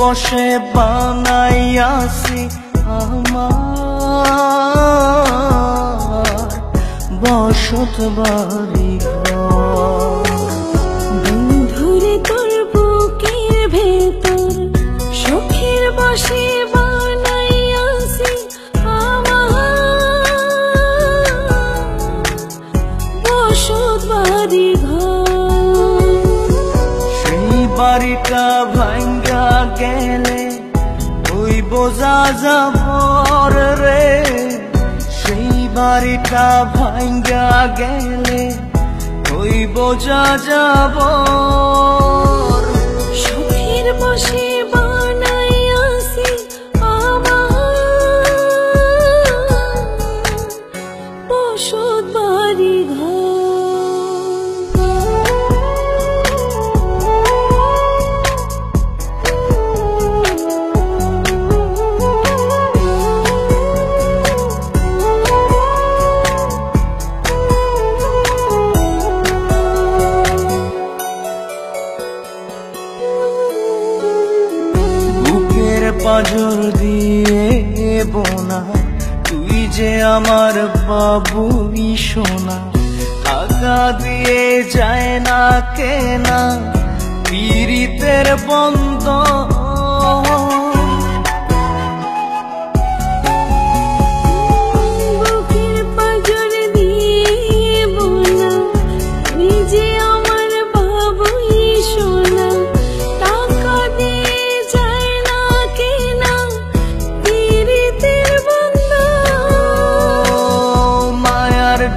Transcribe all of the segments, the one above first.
বসে বানাইয়াছি আমার বসত বাড়ি ঘর। বন্ধুরে তোর বুকের ভেতর সুখের বসে বানাইয়াছি আমার বসত বাড়ি ঘর। সেই বাড়িটা ভাঙ্গা গেলে ওই বোঝা যাবর রে, সেই বাড়িটা ভাঙ্গা গেলে ওই বোঝা যাবর। সুখের বসে বানাইয়াছি আমার বসত বাড়ি ঘর। পাঁজর দিয়ে বোনা তুই যে আমার বাবুই সোনা, টাকা দিয়ে যায় না কেনা পীড়িতের বন্ধ।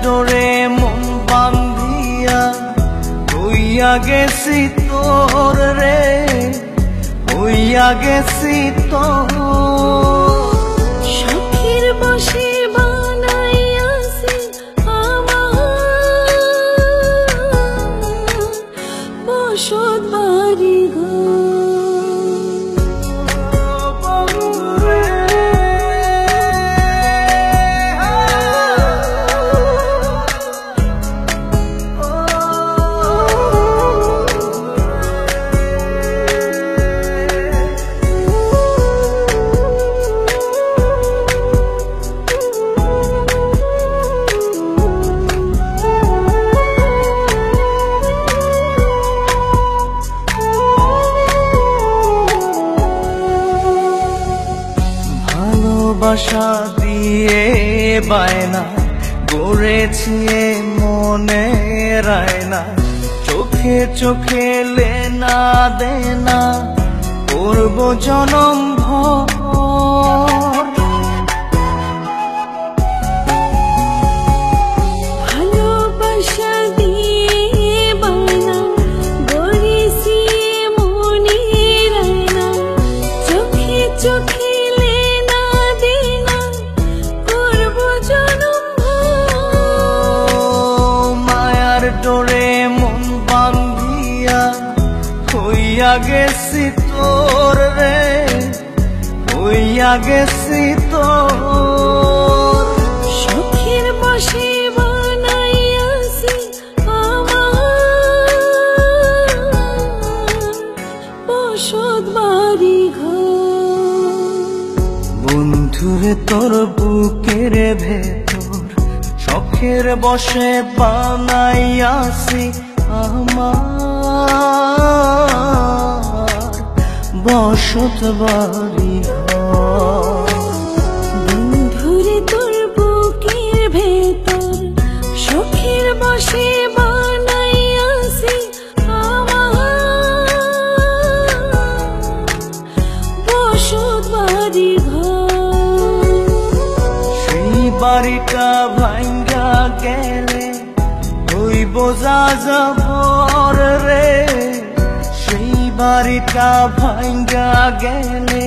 ডোরে মন বান্ধিয়া হইয়া গেছি তোর রে, হইয়া গেছি তোর। সুখের বসে বানাইয়াছি আমার বসত বাড়ি ঘর। ভালোবাসা দিয়ে বায়না গড়েছি মনে রায়না, চোখে চোখে লেনা দেনা করব জনম ভর। ভালোবাসা দিয়ে বায়না গড়েছি মনে রায়না, চোখে চোখে ডোরে মন বান্ধিয়া হইয়া গেছি তোর রে, হইয়া গেছি তোর। সুখের বসে বানাইয়াছি আমার বসত বাড়ি ঘর। বন্ধুরে তোর বুকের ভেতর শখের বসে বানাইয়াছি আমার বসত বাড়ি ঘর। বন্ধুরে তোর বুকের ভেতর সুখের বসে বানাইয়াছি আমার বসত বাড়ি ঘর। সেই বাড়িটা ভাঙ্গা গেলে ওই বোঝা যাবর রে, সেই বাড়িটা ভাঙ্গা গেলে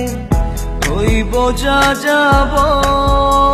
ওই বোঝা যাবর।